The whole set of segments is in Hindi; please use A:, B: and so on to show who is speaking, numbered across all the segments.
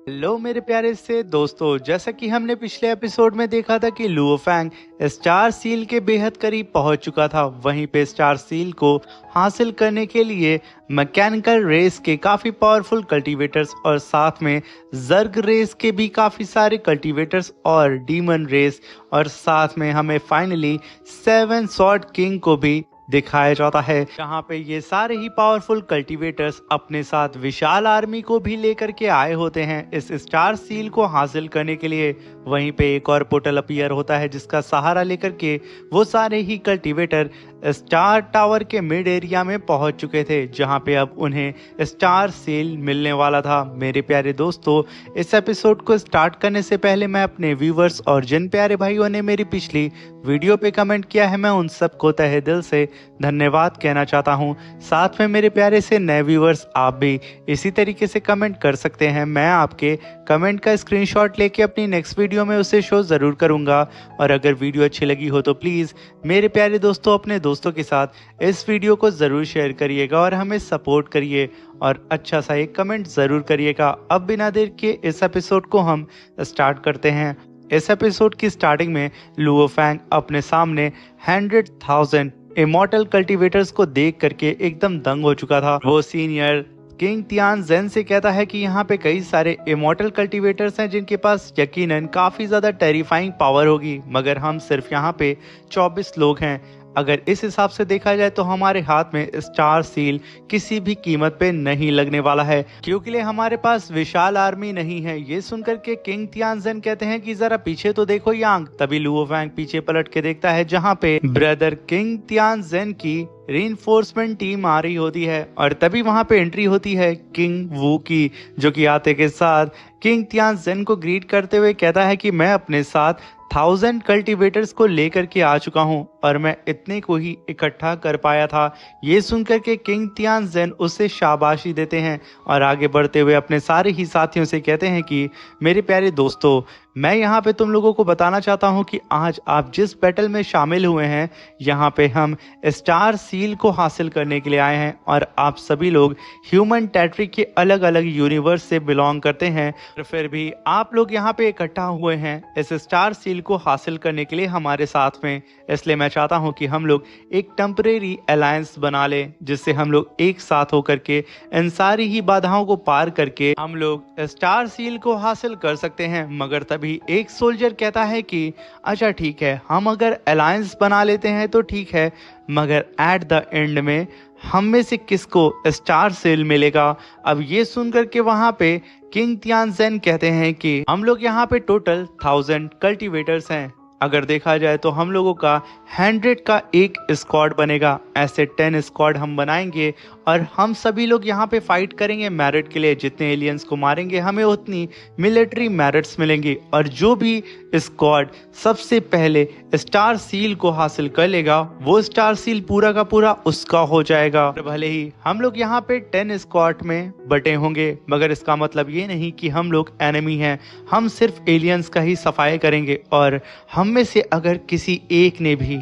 A: हेलो मेरे प्यारे से दोस्तों, जैसा कि हमने पिछले एपिसोड में देखा था कि लुओ फैंग स्टार सील के बेहद करीब पहुंच चुका था। वहीं पे स्टार सील को हासिल करने के लिए मैकेनिकल रेस के काफ़ी पावरफुल कल्टीवेटर्स और साथ में जर्ग रेस के भी काफ़ी सारे कल्टीवेटर्स और डीमन रेस और साथ में हमें फाइनली 7 स्वॉर्ड किंग को भी दिखाया जाता है, जहाँ पे ये सारे ही पावरफुल कल्टीवेटर्स अपने साथ विशाल आर्मी को भी लेकर के आए होते हैं इस स्टार सील को हासिल करने के लिए। वहीं पे एक और पोर्टल अपीयर होता है जिसका सहारा लेकर के वो सारे ही कल्टीवेटर स्टार टावर के मिड एरिया में पहुंच चुके थे, जहां पे अब उन्हें स्टार सील मिलने वाला था। मेरे प्यारे दोस्तों, इस एपिसोड को स्टार्ट करने से पहले मैं अपने व्यूवर्स और जिन प्यारे भाइयों ने मेरी पिछली वीडियो पे कमेंट किया है, मैं उन सबको तहे दिल से धन्यवाद कहना चाहता हूं। साथ में मेरे प्यारे से नए व्यूवर्स, आप भी इसी तरीके से कमेंट कर सकते हैं। मैं आपके कमेंट का स्क्रीनशॉट लेके अपनी नेक्स्ट वीडियो में उसे शो ज़रूर करूंगा। और अगर वीडियो अच्छी लगी हो तो प्लीज़ मेरे प्यारे दोस्तों अपने दोस्तों के साथ इस वीडियो को ज़रूर शेयर करिएगा और हमें सपोर्ट करिए और अच्छा सा एक कमेंट ज़रूर करिएगा। अब बिना देर के इस एपिसोड को हम स्टार्ट करते हैं। इस एपिसोड की स्टार्टिंग में लुओ फैंग अपने सामने 100,000 इमॉर्टल कल्टीवेटर्स को देख करके एकदम दंग हो चुका था। वो सीनियर किंग तियान जेन से कहता है कि यहाँ पे कई सारे इमॉर्टल कल्टीवेटर्स हैं जिनके पास यकीनन काफ़ी ज़्यादा टेरिफाइंग पावर होगी, मगर हम सिर्फ यहाँ पे 24 लोग हैं। अगर इस हिसाब से देखा जाए तो हमारे हाथ में स्टार सील किसी भी कीमत पे नहीं लगने वाला है, क्योंकि हमारे पास विशाल आर्मी नहीं है। ये सुनकर के किंग तियानजेन कहते हैं कि जरा पीछे तो देखो यांग। तभी लुओ फैंग पीछे पलट के देखता है, जहाँ पे ब्रदर किंग तियानजेन की रीइंफोर्समेंट टीम आ रही होती है और तभी वहां पे एंट्री होती है किंग वू की, जो कि आते के साथ किंग तियानजेन को ग्रीट करते हुए कहता है कि मैं अपने साथ 1000 कल्टीवेटर्स को लेकर के आ चुका हूं और मैं इतने को ही इकट्ठा कर पाया था। ये सुनकर के किंग तियानजेन उसे शाबाशी देते हैं और आगे बढ़ते हुए अपने सारे ही साथियों से कहते हैं कि मेरे प्यारे दोस्तों, मैं यहाँ पे तुम लोगों को बताना चाहता हूँ कि आज आप जिस बैटल में शामिल हुए हैं, यहाँ पे हम स्टार सील को हासिल करने के लिए आए हैं और आप सभी लोग ह्यूमन टेरिटरी के अलग अलग यूनिवर्स से बिलोंग करते हैं, और फिर भी आप लोग यहाँ पे इकट्ठा हुए हैं इस स्टार सील को हासिल करने के लिए हमारे साथ में। इसलिए मैं चाहता हूँ कि हम लोग एक टेम्परेरी अलायंस बना लें, जिससे हम लोग एक साथ होकर के इन सारी ही बाधाओं को पार करके हम लोग स्टार सील को हासिल कर सकते हैं। मगर तभी एक सोल्जर कहता है कि अच्छा ठीक है, हम अगर अलायंस बना लेते हैं तो ठीक है, मगर एट द एंड में हम में से किसको स्टार सील मिलेगा। अब ये सुनकर के वहां पे किंग तियानजेन कहते हैं कि हम लोग यहाँ पे टोटल 1000 कल्टीवेटर्स हैं। अगर देखा जाए तो हम लोगों का 100 का एक स्क्वाड बनेगा, ऐसे 10 स्क्वाड हम बनाएंगे और हम सभी लोग यहाँ पे फाइट करेंगे मेरिट के लिए। जितने एलियंस को मारेंगे हमें उतनी मिलिट्री मेरिट्स मिलेंगी और जो भी स्क्वाड सबसे पहले स्टार सील को हासिल कर लेगा वो स्टार सील पूरा का पूरा उसका हो जाएगा। भले ही हम लोग यहाँ पे 10 स्क्वाड में बटे होंगे, मगर इसका मतलब ये नहीं कि हम लोग एनिमी हैं। हम सिर्फ एलियंस का ही सफाई करेंगे और हम में से अगर किसी एक ने भी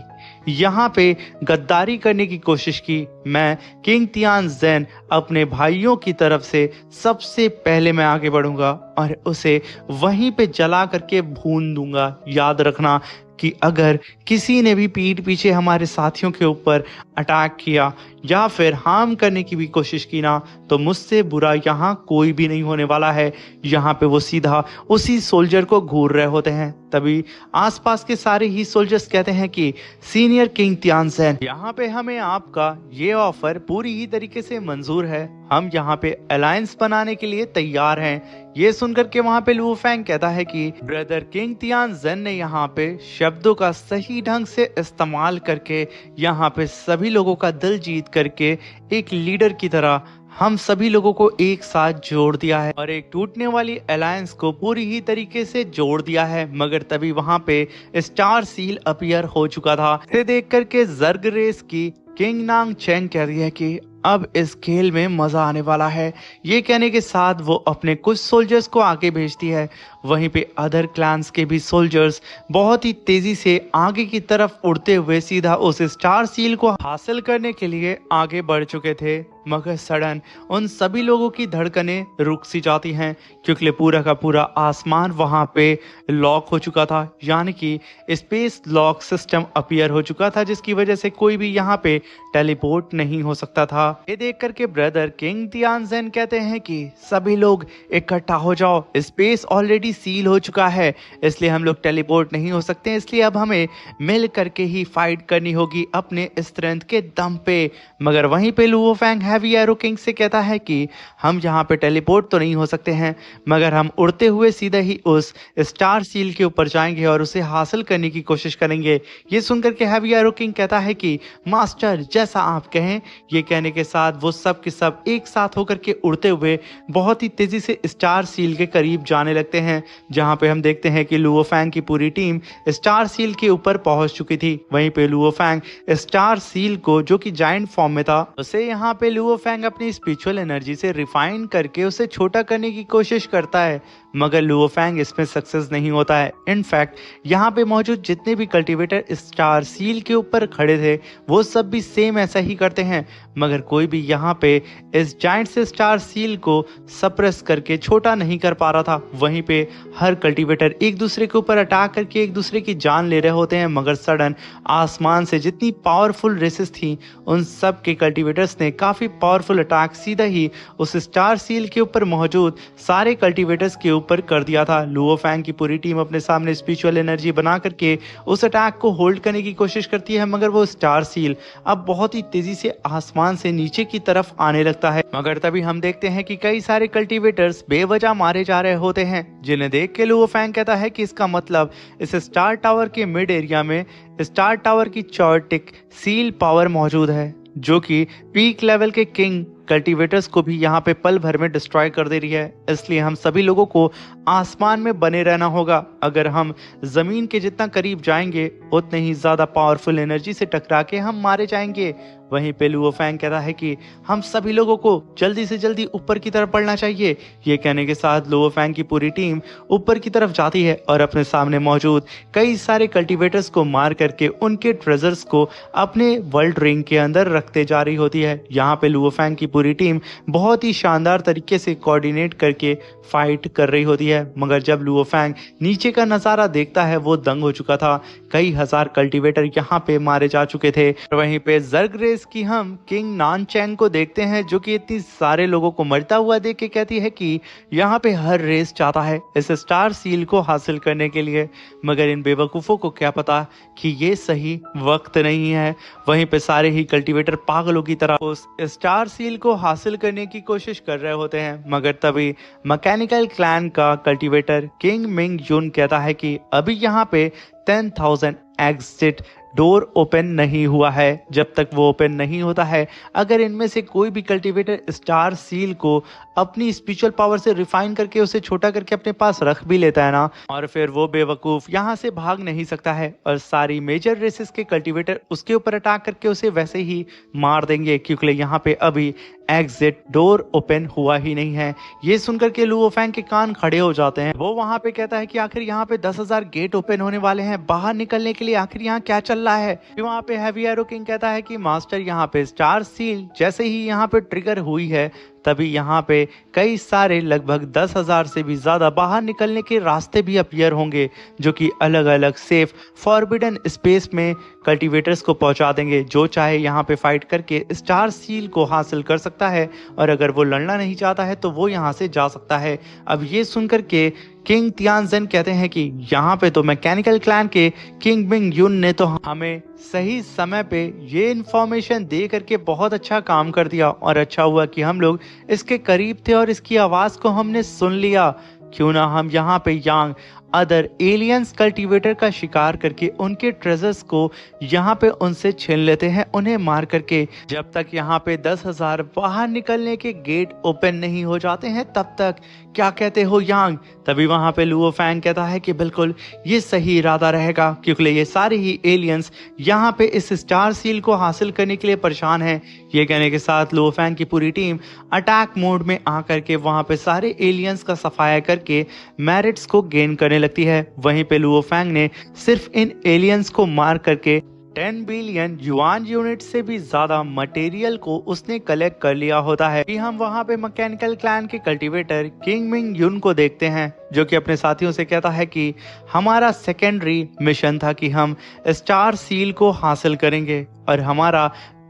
A: यहाँ पे गद्दारी करने की कोशिश की, मैं किंग तियानजेन अपने भाइयों की तरफ से सबसे पहले मैं आगे बढ़ूंगा और उसे वहीं पे जला करके भून दूंगा। याद रखना कि अगर किसी ने भी पीठ पीछे हमारे साथियों के ऊपर अटैक किया या फिर हार्म करने की भी कोशिश की ना, तो मुझसे बुरा यहाँ कोई भी नहीं होने वाला है। यहाँ पे वो सीधा उसी सोल्जर को घूर रहे होते हैं। तभी आसपास के सारे ही सोल्जर्स कहते हैं कि सीनियर किंग तियानजेन, यहाँ पे हमें आपका ये ऑफर पूरी ही तरीके से मंजूर है। हम यहाँ पे अलायंस बनाने के लिए तैयार हैं। ये सुनकर के वहाँ पे लुओ फैंग कहता है कि ब्रदर किंग तियानजेन ने यहाँ पे शब्दों का सही ढंग से इस्तेमाल करके यहाँ पे सभी लोगों का दिल जीत करके एक लीडर की तरह हम सभी लोगों को एक साथ जोड़ दिया है और एक टूटने वाली अलायंस को पूरी ही तरीके से जोड़ दिया है। मगर तभी वहां पे स्टार सील अपीयर हो चुका था। इसे देख करके जर्ग रेस की किंग नांग चेंग कह रही है कि अब इस खेल में मजा आने वाला है। ये कहने के साथ वो अपने कुछ सोल्जर्स को आगे भेजती है। वहीं पे अदर क्लैंस के भी सोल्जर्स बहुत ही तेजी से आगे की तरफ उड़ते हुए सीधा उस स्टार सील को हासिल करने के लिए आगे बढ़ चुके थे। मगर सडन उन सभी लोगों की धड़कनें रुक सी जाती हैं, क्योंकि पूरा का पूरा आसमान वहां पे लॉक हो चुका था। यानी कि स्पेस लॉक सिस्टम अपीयर हो चुका था, जिसकी वजह से कोई भी यहाँ पे टेलीपोर्ट नहीं हो सकता था। ये देख करके ब्रदर किंग तियानजेन कहते हैं कि सभी लोग इकट्ठा हो जाओ, स्पेस ऑलरेडी सील हो चुका है, इसलिए हम लोग टेलीपोर्ट नहीं हो सकते, इसलिए अब हमें मिल करके ही फाइट करनी होगी अपने स्ट्रेंथ के दम पे। मगर वहीं पे Luo Fang heavy arrow king से कहता है कि हम यहाँ पे टेलीपोर्ट तो नहीं हो सकते हैं, मगर हम उड़ते हुए सीधा ही उस स्टार सील के ऊपर जाएंगे और उसे हासिल करने की कोशिश करेंगे। ये सुनकर के हैवी एरो किंग कहता है कि मास्टर जैसा आप कहें। ये कहने के साथ वो सब के सब एक साथ होकर के उड़ते हुए बहुत ही तेजी से स्टार सील के करीब जाने लगते हैं, जहां पे हम देखते हैं कि लुओ फैंग की पूरी टीम स्टार सील के ऊपर पहुंच चुकी थी। वहीं पे लुओ फैंग स्टार सील को, जो कि जायंट फॉर्म में था, उसे यहाँ पे लुओ फैंग अपनी स्पिरिचुअल एनर्जी से रिफाइन करके उसे छोटा करने की कोशिश करता है, मगर लुओ फैंग इसमें सक्सेस नहीं होता है। इनफैक्ट यहाँ पे मौजूद जितने भी कल्टीवेटर स्टार सील के ऊपर खड़े थे वो सब भी सेम ऐसा ही करते हैं, मगर कोई भी यहाँ पे इस जायंट से स्टार सील को सप्रेस करके छोटा नहीं कर पा रहा था। वहीं पे हर कल्टीवेटर एक दूसरे के ऊपर अटैक करके एक दूसरे की जान ले रहे होते हैं, मगर सडन आसमान से जितनी पावरफुल रेसेस थी उन सब के कल्टीवेटर्स ने काफी पावरफुल अटैक सीधा ही उस स्टार सील के ऊपर मौजूद सारे कल्टीवेटर्स के ऊपर कर दिया था। लुओ फैंग की पूरी टीम अपने सामने स्पिरिचुअल एनर्जी बना करके उस अटैक को होल्ड करने की कोशिश करती है, मगर वो स्टार सील अब बहुत ही तेजी से आसमान से नीचे की तरफ आने लगता है। मगर तभी हम देखते हैं कि कई सारे कल्टीवेटर्स बेवजह मारे जा रहे होते हैं, जिन्हें देख के लुओ फैंग कहता है कि इसका मतलब इस स्टार टावर के मिड एरिया में स्टार टावर की चॉर्टिक सील पावर मौजूद है, जो कि पीक लेवल के किंग कल्टीवेटर्स को भी यहाँ पे पल भर में डिस्ट्रॉय कर दे रही है। इसलिए हम सभी लोगों को आसमान में बने रहना होगा। अगर हम जमीन के जितना करीब जाएंगे उतने ही ज्यादा पावरफुल एनर्जी से टकरा के हम मारे जाएंगे। वहीं पे लुओ फैंग कहता है कि हम सभी लोगों को जल्दी से जल्दी ऊपर की तरफ बढ़ना चाहिए। ये कहने के साथ लुओ फैंग की पूरी टीम ऊपर की तरफ जाती है और अपने सामने मौजूद कई सारे कल्टीवेटर्स को मार करके उनके ट्रेजर्स को अपने वर्ल्ड रिंग के अंदर रखते जा रही होती है। यहाँ पे लुओ फैंग की पूरी टीम बहुत ही शानदार तरीके से कोऑर्डिनेट करके फाइट कर रही होती है, मगर जब लुओ फैंग नीचे का नजारा देखता है वो दंग हो चुका था। कई हजार कल्टीवेटर यहाँ पे मारे जा चुके थे। वहीं पे जर्ग रेस की हम किंग नानचैंग को देखते हैं, जो कि इतनी सारे लोगों को मरता हुआ देख के कहती है कि यहाँ पे हर रेस चाहता है इस स्टार सील को हासिल करने के लिए, मगर इन बेवकूफों को क्या पता कि ये सही वक्त नहीं है। वहीं पे सारे ही कल्टीवेटर पागलों की तरह उस स्टार सील को हासिल करने की कोशिश कर रहे होते हैं, मगर तभी मैकेनिकल क्लैन का कल्टीवेटर किंग मिंग यून कहता है कि अभी यहाँ पे 10,000 एग्जिट डोर ओपन नहीं हुआ है। जब तक वो ओपन नहीं होता है, अगर इनमें से कोई भी कल्टीवेटर स्टार सील को अपनी स्पिरिचुअल पावर से रिफाइन करके उसे छोटा करके अपने पास रख भी लेता है ना, और फिर वो बेवकूफ यहाँ से भाग नहीं सकता है और सारी मेजर रेसेस के कल्टीवेटर उसके ऊपर अटैक करके उसे वैसे ही मार देंगे, क्योंकि यहाँ पे अभी एग्जिट डोर ओपन हुआ ही नहीं है। ये सुनकर के लुओ फैंग के कान खड़े हो जाते हैं। वो वहां पे कहता है कि आखिर यहाँ पे 10,000 गेट ओपन होने वाले हैं, बाहर निकलने के लिए आखिर यहाँ क्या चल रहा है। वहां पे हैवी एरो किंग कहता है कि मास्टर यहाँ पे स्टार सील जैसे ही यहाँ पे ट्रिगर हुई है, तभी यहाँ पे कई सारे लगभग 10,000 से भी ज्यादा बाहर निकलने के रास्ते भी अपीयर होंगे, जो कि अलग अलग सेफ फॉरबिडन स्पेस में कल्टीवेटर्स को पहुंचा देंगे। जो चाहे यहाँ पे फाइट करके स्टार सील को हासिल कर सकता है, और अगर वो लड़ना नहीं चाहता है तो वो यहाँ से जा सकता है। अब ये सुनकर के किंग तियानजेन कहते हैं कि यहाँ पे तो मैकेनिकल क्लैन के किंग मिंग यून ने तो हमें सही समय पे ये इन्फॉर्मेशन दे करके बहुत अच्छा काम कर दिया, और अच्छा हुआ कि हम लोग इसके करीब थे और इसकी आवाज को हमने सुन लिया। क्यों ना हम यहाँ पे यांग अदर एलियंस कल्टीवेटर का शिकार करके उनके ट्रेजर्स को यहाँ पे उनसे छीन लेते हैं, उन्हें मार करके। जब तक यहाँ पे 10,000 बाहर निकलने के गेट ओपन नहीं हो जाते हैं तब तक क्या कहते हो यांग। तभी वहां पे लुओ फैंग कहता है कि बिल्कुल ये सही इरादा रहेगा, क्योंकि ये सारे ही एलियंस यहाँ पे इस स्टार सील को हासिल करने के लिए परेशान हैं। ये कहने के साथ लुओ फैंग की पूरी टीम अटैक मोड में आकर के वहां पे सारे एलियंस का सफाया करके मेरिट्स को गेन करने लगती है। वहीं पे लुओ फैंग ने सिर्फ इन एलियंस को मार करके 10 बिलियन युआन यूनिट से भी ज्यादा मटेरियल को उसने कलेक्ट कर लिया होता है कि हम वहाँ पे मैकेनिकल क्लैन के कल्टीवेटर किंग मिंग युन को देखते हैं, जो कि अपने साथियों से कहता है कि हमारा सेकेंडरी मिशन था कि हम स्टार सील को हासिल करेंगे और हमारा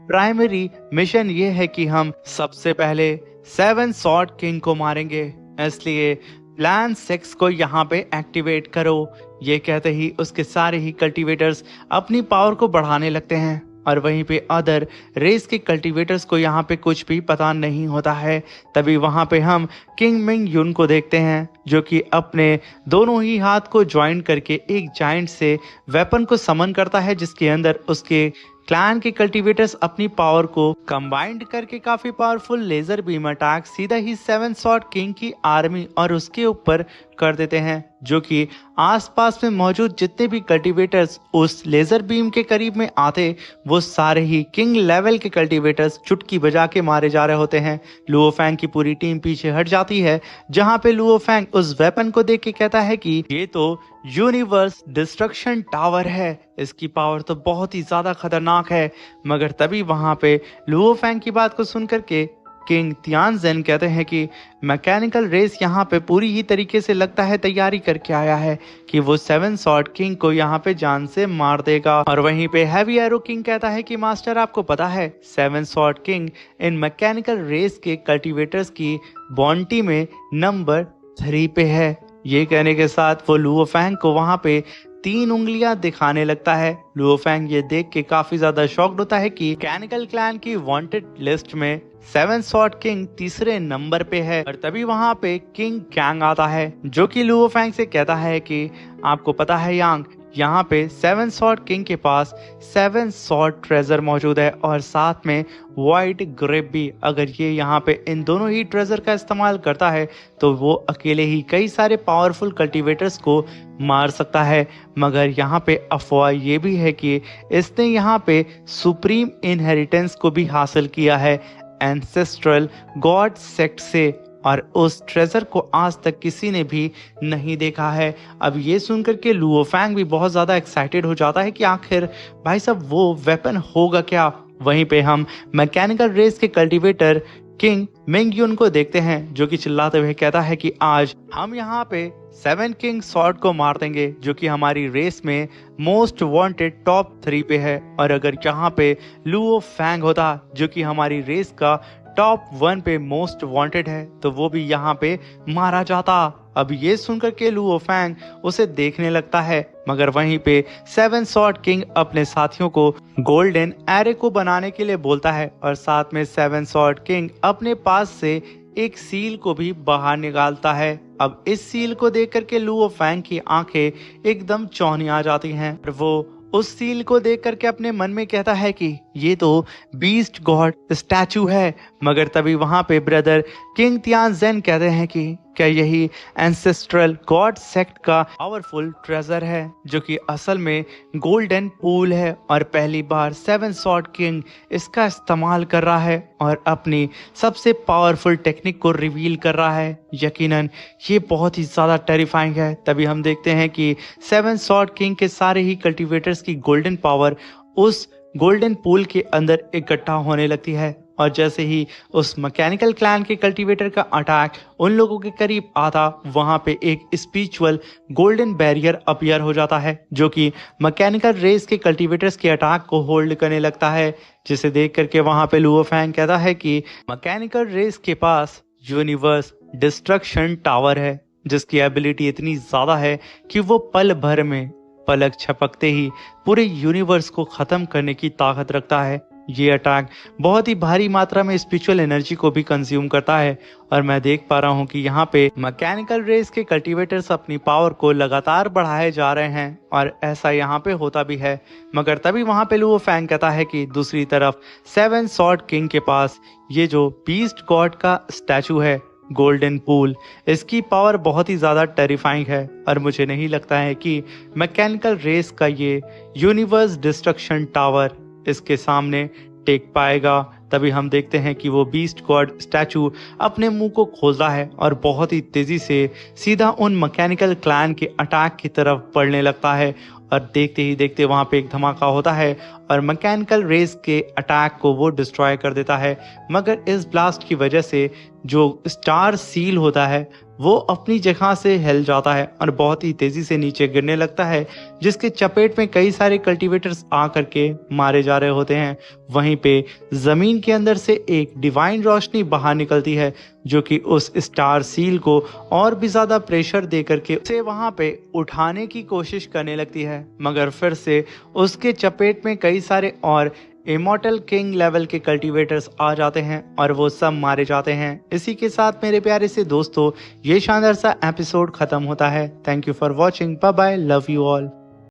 A: प्राइमरी मिशन ये है कि हम सबसे पहले 7 सॉर्ड किंग को मारेंगे, इसलिए प्लान 6 को यहाँ पे एक्टिवेट करो। ये कहते ही उसके सारे ही कल्टीवेटर्स अपनी पावर को बढ़ाने लगते हैं और वहीं पे अदर रेस के कल्टीवेटर्स को यहाँ पे कुछ भी पता नहीं होता है। तभी वहाँ पे हम किंग मिंग युन को देखते हैं, जो कि अपने दोनों ही हाथ को ज्वाइन करके एक जाइंट से वेपन को समन करता है, जिसके अंदर उसके क्लैन के कल्टीवेटर्स अपनी पावर को कंबाइंड करके काफी पावरफुल लेजर बीम अटैक सीधा ही 7 सॉर्ड किंग की आर्मी और उसके ऊपर कर देते हैं, जो कि आसपास में मौजूद जितने भी कल्टीवेटर्स उस लेजर बीम के करीब में आते वो सारे ही किंग लेवल के कल्टीवेटर्स चुटकी बजा के मारे जा रहे होते हैं। लुओ फैंग की पूरी टीम पीछे हट जाती है, जहां पे लुओ फैंग उस वेपन को देख के कहता है कि ये तो यूनिवर्स डिस्ट्रक्शन टावर है, इसकी पावर तो बहुत ही ज्यादा खतरनाक है। मगर तभी वहां पे लुओ फैंग की बात को सुनकर के किंग तियानजेन कहते हैं कि मैकेनिकल रेस यहाँ पे पूरी ही तरीके से लगता है तैयारी करके आया है कि वो 7 सॉर्ड किंग को यहाँ पे जान से मार देगा। और वहीं पे हैवी एरो किंग कहता है कि मास्टर आपको पता है 7 sword king in mechanical race के कल्टीवेटर्स की बॉन्टी में नंबर 3 पे है। ये कहने के साथ वो लुओ फैंग को वहां पे 3 उंगलियां दिखाने लगता है। लुओ फैंग ये देख के काफी ज्यादा शॉक्ड होता है कि मैकेनिकल क्लैन की वांटेड लिस्ट में 7 सॉर्ड किंग तीसरे नंबर पे है। और तभी वहां पे किंग कैंग आता है, जो कि लुओ फैंग से कहता है कि आपको पता है यांग, यहाँ पे 7 सॉर्ड किंग के पास 7 सॉर्ड ट्रेजर मौजूद है और साथ में वाइट ग्रेप भी। अगर ये यहाँ पे इन दोनों ही ट्रेजर का इस्तेमाल करता है तो वो अकेले ही कई सारे पावरफुल कल्टीवेटर्स को मार सकता है। मगर यहाँ पे अफवाह ये भी है कि इसने यहाँ पे सुप्रीम इनहेरिटेंस को भी हासिल किया है एंसेस्ट्रल गॉड सेक्ट से, और उस ट्रेजर को आज तक किसी ने भी नहीं देखा है। अब ये सुनकर के लुओ फैंग भी बहुत ज़्यादा एक्साइटेड हो जाता है कि आखिर भाई साहब वो वेपन होगा क्या। वहीं पे हम मैकेनिकल रेस के कल्टीवेटर किंग मिंग युन को देखते हैं, जो कि चिल्लाते हुए कहता है कि आज हम यहाँ पे 7 किंग सॉर्ड को मार देंगे, जो कि हमारी रेस में मोस्ट वांटेड टॉप 3 पे है। और अगर यहाँ पे लुओ फैंग होता, जो कि हमारी रेस का टॉप 1 पे मोस्ट वांटेड है, तो वो भी यहाँ पे मारा जाता। अब ये सुनकर के लुओ फैंग उसे देखने लगता है, मगर वहीं पे 7 सॉर्ड किंग अपने साथियों को गोल्डन एरे को बनाने के लिए बोलता है और साथ में 7 सॉर्ड किंग अपने पास से एक सील को भी बाहर निकालता है। अब इस सील को देख करके लुओ फैंग की आंखें एकदम चौनी आ जाती हैं। वो उस सील को देख करके अपने मन में कहता है कि ये तो बीस्ट गॉड स्टैचू है। मगर तभी वहां पे ब्रदर किंग तियानजेन कहते हैं कि क्या यही एंसेस्ट्रल गॉड सेक्ट का पावरफुल ट्रेजर है, जो कि असल में गोल्डन पूल है और पहली बार 7 सॉर्ड किंग इसका इस्तेमाल कर रहा है और अपनी सबसे पावरफुल टेक्निक को रिवील कर रहा है। यकीनन ये बहुत ही ज्यादा टेरिफाइंग है। तभी हम देखते हैं कि 7 सॉर्ड किंग के सारे ही कल्टीवेटर्स की गोल्डन पावर उस गोल्डन पूल के अंदर इकट्ठा होने लगती है और जैसे ही उस मैकेनिकल क्लैन के कल्टीवेटर का अटैक उन लोगों के करीब आता, वहां पे एक स्पिरिचुअल गोल्डन बैरियर अपीयर हो जाता है, जो कि मैकेनिकल रेस के कल्टीवेटर्स के अटैक को होल्ड करने लगता है। जिसे देख करके वहां पे लुओ फैंग कहता है कि मैकेनिकल रेस के पास यूनिवर्स डिस्ट्रक्शन टावर है, जिसकी एबिलिटी इतनी ज्यादा है कि वो पल भर में पलक झपकते ही पूरे यूनिवर्स को खत्म करने की ताकत रखता है। ये अटैक बहुत ही भारी मात्रा में स्पिरिचुअल एनर्जी को भी कंज्यूम करता है और मैं देख पा रहा हूँ कि यहाँ पे मैकेनिकल रेस के कल्टीवेटर्स अपनी पावर को लगातार बढ़ाए जा रहे हैं और ऐसा यहाँ पे होता भी है। मगर तभी वहाँ पे लुओ फैंग कहता है कि दूसरी तरफ 7 सॉर्ड किंग के पास ये जो बीस्ट गॉड का स्टैचू है गोल्डन पूल, इसकी पावर बहुत ही ज़्यादा टेरिफाइंग है और मुझे नहीं लगता है कि मैकेनिकल रेस का ये यूनिवर्स डिस्ट्रक्शन टावर इसके सामने टेक पाएगा। तभी हम देखते हैं कि वो बीस्ट गॉड स्टैचू अपने मुंह को खोलता है और बहुत ही तेजी से सीधा उन मैकेनिकल क्लैन के अटैक की तरफ बढ़ने लगता है और देखते ही देखते वहाँ पे एक धमाका होता है और मैकेनिकल रेस के अटैक को वो डिस्ट्रॉय कर देता है। मगर इस ब्लास्ट की वजह से जो स्टार सील होता है वो अपनी जगह से हिल जाता है और बहुत ही तेजी से नीचे गिरने लगता है, जिसके चपेट में कई सारे कल्टीवेटर्स आ करके मारे जा रहे होते हैं। वहीं पे जमीन के अंदर से एक डिवाइन रोशनी बाहर निकलती है जो कि उस स्टार सील को और भी ज्यादा प्रेशर दे करके उसे वहां पे उठाने की कोशिश करने लगती है। मगर फिर से उसके चपेट में कई सारे और इमॉर्टल किंग लेवल के कल्टीवेटर्स आ जाते हैं और वो सब मारे जाते हैं। इसी के साथ मेरे प्यारे से दोस्तों ये शानदार सा एपिसोड खत्म होता है। Thank you for watching, bye bye, love you all.